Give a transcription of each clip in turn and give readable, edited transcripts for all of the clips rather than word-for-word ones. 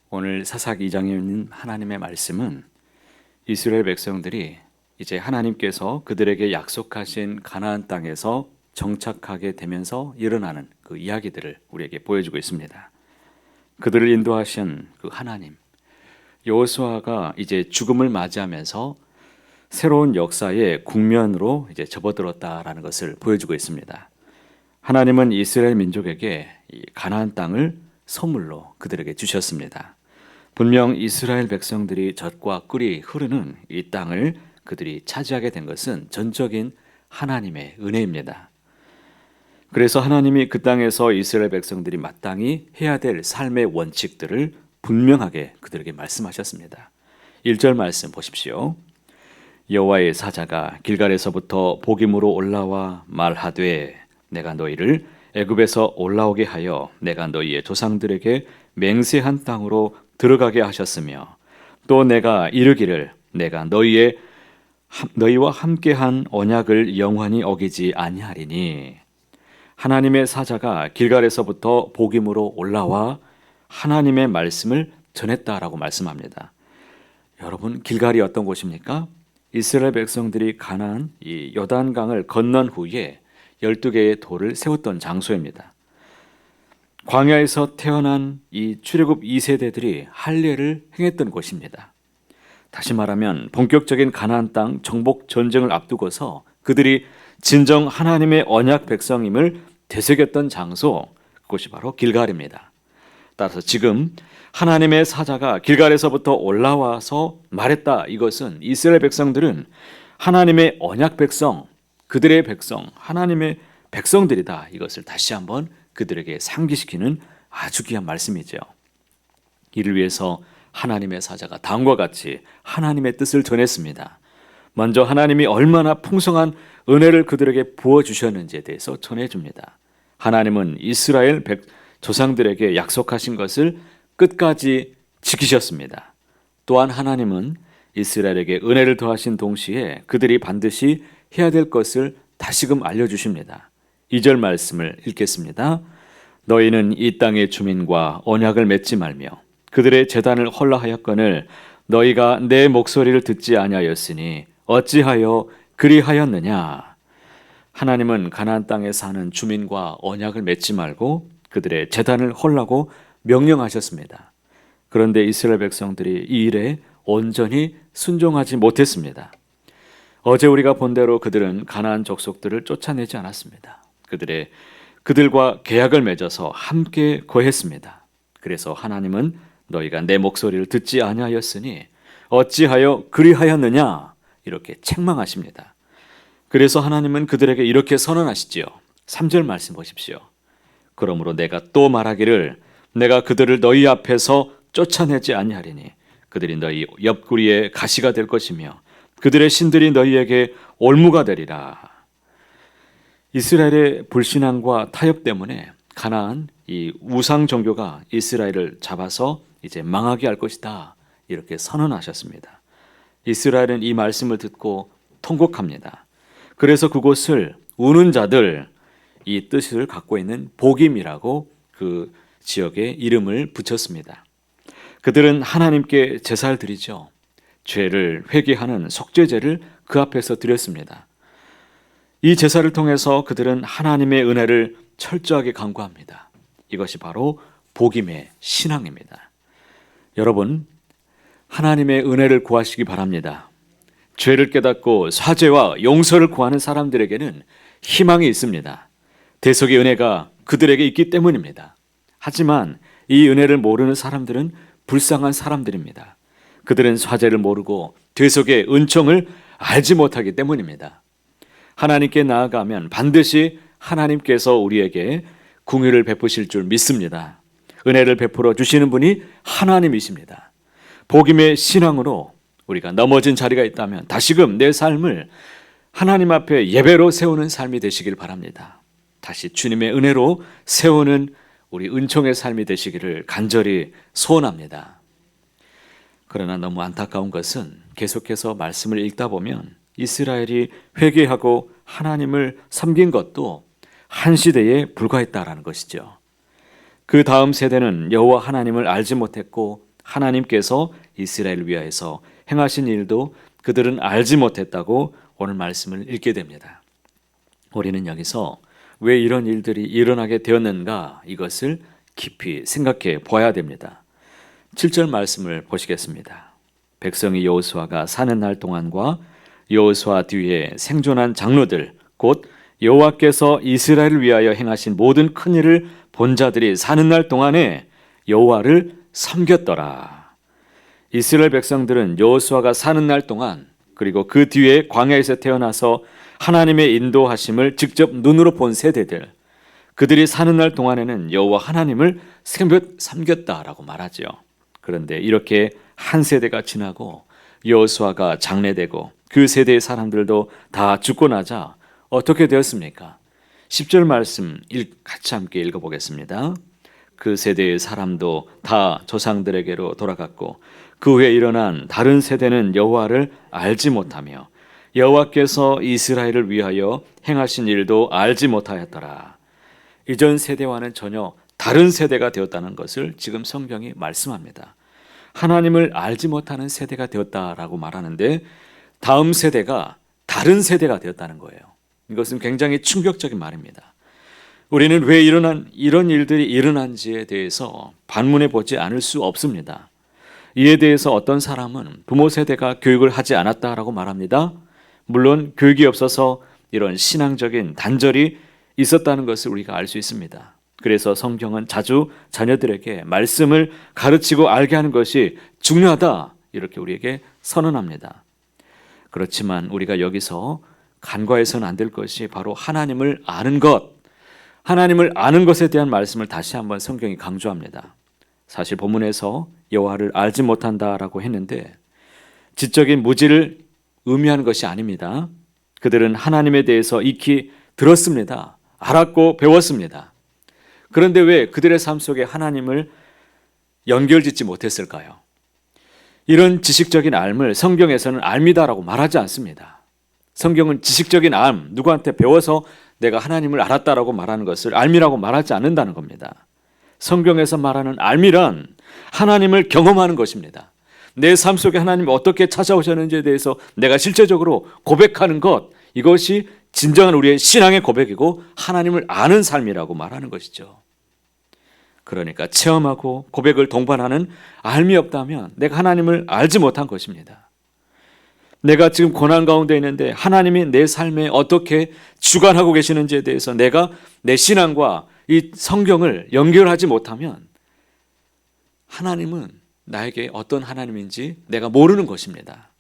오늘 사사기 2장에 있는 하나님의 말씀은 이스라엘 백성들이 이제 하나님께서 그들에게 약속하신 가나안 땅에서 정착하게 되면서 일어나는 그 이야기들을 우리에게 보여주고 있습니다. 그들을 인도하신 그 하나님, 여호수아가 이제 죽음을 맞이하면서 새로운 역사의 국면으로 이제 접어들었다라는 것을 보여주고 있습니다. 하나님은 이스라엘 민족에게 이 가나안 땅을 선물로 그들에게 주셨습니다. 분명 이스라엘 백성들이 젖과 꿀이 흐르는 이 땅을 그들이 차지하게 된 것은 전적인 하나님의 은혜입니다. 그래서 하나님이 그 땅에서 이스라엘 백성들이 마땅히 해야 될 삶의 원칙들을 분명하게 그들에게 말씀하셨습니다. 1절 말씀 보십시오. 여호와의 사자가 길갈에서부터 복임으로 올라와 말하되 내가 너희를 애굽에서 올라오게 하여 내가 너희의 조상들에게 맹세한 땅으로 들어가게 하셨으며 또 내가 이르기를 내가 너희와 함께한 언약을 영원히 어기지 아니하리니. 하나님의 사자가 길갈에서부터 복임으로 올라와 하나님의 말씀을 전했다라고 말씀합니다. 여러분, 길갈이 어떤 곳입니까? 이스라엘 백성들이 가나안 이 요단강을 건넌 후에 12개의 돌을 세웠던 장소입니다. 광야에서 태어난 이 출애굽 2세대들이 할례를 행했던 곳입니다. 다시 말하면 본격적인 가나안 땅 정복 전쟁을 앞두고서 그들이 진정 하나님의 언약 백성임을 되새겼던 장소, 그곳이 바로 길갈입니다. 따라서 지금 하나님의 사자가 길갈에서부터 올라와서 말했다. 이것은 이스라엘 백성들은 하나님의 언약 백성, 그들의 백성, 하나님의 백성들이다. 이것을 다시 한번 그들에게 상기시키는 아주 귀한 말씀이죠. 이를 위해서 하나님의 사자가 다음과 같이 하나님의 뜻을 전했습니다. 먼저 하나님이 얼마나 풍성한 은혜를 그들에게 부어주셨는지에 대해서 전해줍니다. 하나님은 이스라엘 조상들에게 약속하신 것을 끝까지 지키셨습니다. 또한 하나님은 이스라엘에게 은혜를 더하신 동시에 그들이 반드시 해야 될 것을 다시금 알려주십니다. 2절 말씀을 읽겠습니다. 너희는 이 땅의 주민과 언약을 맺지 말며 그들의 제단을 헐라하였거늘 너희가 내 목소리를 듣지 아니하였으니 어찌하여 그리하였느냐. 하나님은 가나안 땅에 사는 주민과 언약을 맺지 말고 그들의 제단을 헐라고 명령하셨습니다. 그런데 이스라엘 백성들이 이 일에 온전히 순종하지 못했습니다. 어제 우리가 본 대로 그들은 가나안 족속들을 쫓아내지 않았습니다. 그들과 계약을 맺어서 함께 거했습니다. 그래서 하나님은 너희가 내 목소리를 듣지 아니하였으니 어찌하여 그리하였느냐 이렇게 책망하십니다. 그래서 하나님은 그들에게 이렇게 선언하시지요. 3절 말씀 보십시오. 그러므로 내가 또 말하기를 내가 그들을 너희 앞에서 쫓아내지 아니하리니 그들이 너희 옆구리에 가시가 될 것이며 그들의 신들이 너희에게 올무가 되리라. 이스라엘의 불신앙과 타협 때문에 가나안 이 우상 종교가 이스라엘을 잡아서 이제 망하게 할 것이다. 이렇게 선언하셨습니다. 이스라엘은 이 말씀을 듣고 통곡합니다. 그래서 그곳을 우는 자들, 이 뜻을 갖고 있는 복임이라고 그 지역에 이름을 붙였습니다. 그들은 하나님께 제사를 드리죠. 죄를 회개하는 속죄제를 그 앞에서 드렸습니다. 이 제사를 통해서 그들은 하나님의 은혜를 철저하게 간구합니다. 이것이 바로 복임의 신앙입니다. 여러분, 하나님의 은혜를 구하시기 바랍니다. 죄를 깨닫고 사죄와 용서를 구하는 사람들에게는 희망이 있습니다. 대속의 은혜가 그들에게 있기 때문입니다. 하지만 이 은혜를 모르는 사람들은 불쌍한 사람들입니다. 그들은 사죄를 모르고 대속의 은총을 알지 못하기 때문입니다. 하나님께 나아가면 반드시 하나님께서 우리에게 긍휼을 베푸실 줄 믿습니다. 은혜를 베풀어 주시는 분이 하나님이십니다. 복임의 신앙으로 우리가 넘어진 자리가 있다면 다시금 내 삶을 하나님 앞에 예배로 세우는 삶이 되시길 바랍니다. 다시 주님의 은혜로 세우는 우리 은총의 삶이 되시기를 간절히 소원합니다. 그러나 너무 안타까운 것은 계속해서 말씀을 읽다 보면 이스라엘이 회개하고 하나님을 섬긴 것도 한 시대에 불과했다라는 것이죠. 그 다음 세대는 여호와 하나님을 알지 못했고 하나님께서 이스라엘을 위하여서 행하신 일도 그들은 알지 못했다고 오늘 말씀을 읽게 됩니다. 우리는 여기서 왜 이런 일들이 일어나게 되었는가, 이것을 깊이 생각해 보아야 됩니다. 7절 말씀을 보시겠습니다. 백성이 여호수아가 사는 날 동안과 여호수아 뒤에 생존한 장로들, 곧 여호와께서 이스라엘을 위하여 행하신 모든 큰 일을 본 자들이 사는 날 동안에 여호와를 섬겼더라. 이스라엘 백성들은 여호수아가 사는 날 동안, 그리고 그 뒤에 광야에서 태어나서 하나님의 인도하심을 직접 눈으로 본 세대들, 그들이 사는 날 동안에는 여호와 하나님을 섬겼다라고 말하죠. 그런데 이렇게 한 세대가 지나고 여호수아가 장례되고 그 세대의 사람들도 다 죽고 나자 어떻게 되었습니까? 10절 말씀 같이 함께 읽어보겠습니다. 그 세대의 사람도 다 조상들에게로 돌아갔고 그 후에 일어난 다른 세대는 여호와를 알지 못하며 여호와께서 이스라엘을 위하여 행하신 일도 알지 못하였더라. 이전 세대와는 전혀 다른 세대가 되었다는 것을 지금 성경이 말씀합니다. 하나님을 알지 못하는 세대가 되었다라고 말하는데 다음 세대가 다른 세대가 되었다는 거예요. 이것은 굉장히 충격적인 말입니다. 우리는 왜 이런 일들이 일어난지에 대해서 반문해 보지 않을 수 없습니다. 이에 대해서 어떤 사람은 부모 세대가 교육을 하지 않았다라고 말합니다. 물론 교육이 없어서 이런 신앙적인 단절이 있었다는 것을 우리가 알 수 있습니다. 그래서 성경은 자주 자녀들에게 말씀을 가르치고 알게 하는 것이 중요하다, 이렇게 우리에게 선언합니다. 그렇지만 우리가 여기서 간과해서는 안 될 것이 바로 하나님을 아는 것, 하나님을 아는 것에 대한 말씀을 다시 한번 성경이 강조합니다. 사실 본문에서 여호와를 알지 못한다라고 했는데 지적인 무지를 의미하는 것이 아닙니다. 그들은 하나님에 대해서 익히 들었습니다. 알았고 배웠습니다. 그런데 왜 그들의 삶 속에 하나님을 연결짓지 못했을까요? 이런 지식적인 알을 성경에서는 알미다라고 말하지 않습니다. 성경은 지식적인 알, 누구한테 배워서 내가 하나님을 알았다라고 말하는 것을 알미라고 말하지 않는다는 겁니다. 성경에서 말하는 알미란 하나님을 경험하는 것입니다. 내 삶 속에 하나님이 어떻게 찾아오셨는지에 대해서 내가 실제적으로 고백하는 것, 이것이 진정한 우리의 신앙의 고백이고 하나님을 아는 삶이라고 말하는 것이죠. 그러니까 체험하고 고백을 동반하는 알미 없다면 내가 하나님을 알지 못한 것입니다. 내가 지금 고난 가운데 있는데 하나님이 내 삶에 어떻게 주관하고 계시는지에 대해서 내가 내 신앙과 이 성경을 연결하지 못하면 하나님은 나에게 어떤 하나님인지 내가 모르는 것입니다.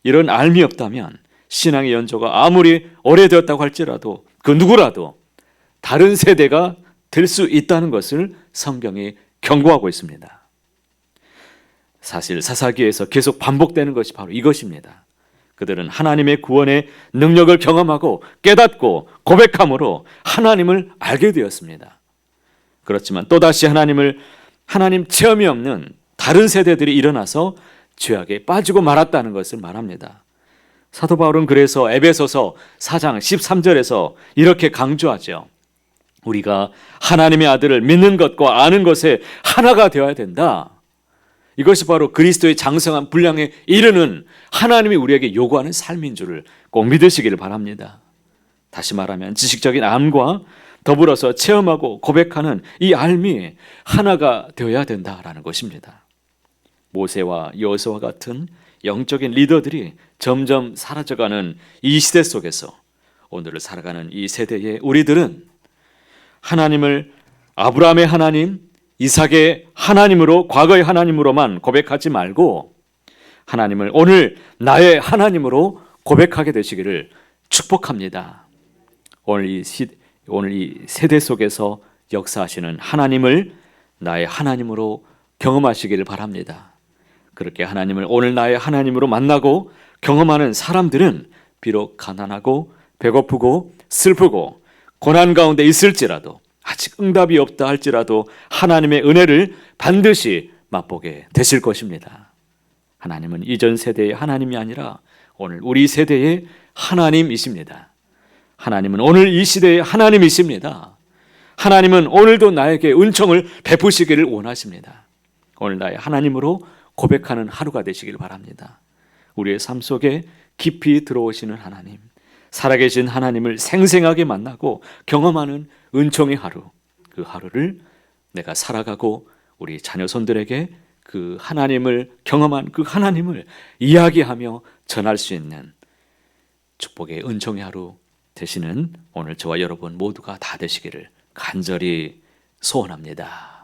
이런 알미 없다면 신앙의 연조가 아무리 오래되었다고 할지라도 그 누구라도 다른 세대가 될 수 있다는 것을 성경이 경고하고 있습니다. 사실 사사기에서 계속 반복되는 것이 바로 이것입니다. 그들은 하나님의 구원의 능력을 경험하고 깨닫고 고백함으로 하나님을 알게 되었습니다. 그렇지만 또다시 하나님 체험이 없는 다른 세대들이 일어나서 죄악에 빠지고 말았다는 것을 말합니다. 사도 바울은 그래서 에베소서 4장 13절에서 이렇게 강조하죠. 우리가 하나님의 아들을 믿는 것과 아는 것에 하나가 되어야 된다. 이것이 바로 그리스도의 장성한 분량에 이르는 하나님이 우리에게 요구하는 삶인 줄을 꼭 믿으시기를 바랍니다. 다시 말하면 지식적인 암과 더불어서 체험하고 고백하는 이 알미 하나가 되어야 된다라는 것입니다. 모세와 여호수아 같은 영적인 리더들이 점점 사라져가는 이 시대 속에서 오늘을 살아가는 이 세대의 우리들은 하나님을 아브라함의 하나님, 이삭의 하나님으로, 과거의 하나님으로만 고백하지 말고 하나님을 오늘 나의 하나님으로 고백하게 되시기를 축복합니다. 오늘 이 세대 속에서 역사하시는 하나님을 나의 하나님으로 경험하시기를 바랍니다. 그렇게 하나님을 오늘 나의 하나님으로 만나고 경험하는 사람들은 비록 가난하고 배고프고 슬프고 고난 가운데 있을지라도, 아직 응답이 없다 할지라도 하나님의 은혜를 반드시 맛보게 되실 것입니다. 하나님은 이전 세대의 하나님이 아니라 오늘 우리 세대의 하나님이십니다. 하나님은 오늘 이 시대의 하나님이십니다. 하나님은 오늘도 나에게 은총을 베푸시기를 원하십니다. 오늘 나의 하나님으로 고백하는 하루가 되시길 바랍니다. 우리의 삶 속에 깊이 들어오시는 하나님, 살아계신 하나님을 생생하게 만나고 경험하는 은총의 하루, 그 하루를 내가 살아가고 우리 자녀손들에게 그 하나님을 경험한 그 하나님을 이야기하며 전할 수 있는 축복의 은총의 하루 되시는 오늘 저와 여러분 모두가 다 되시기를 간절히 소원합니다.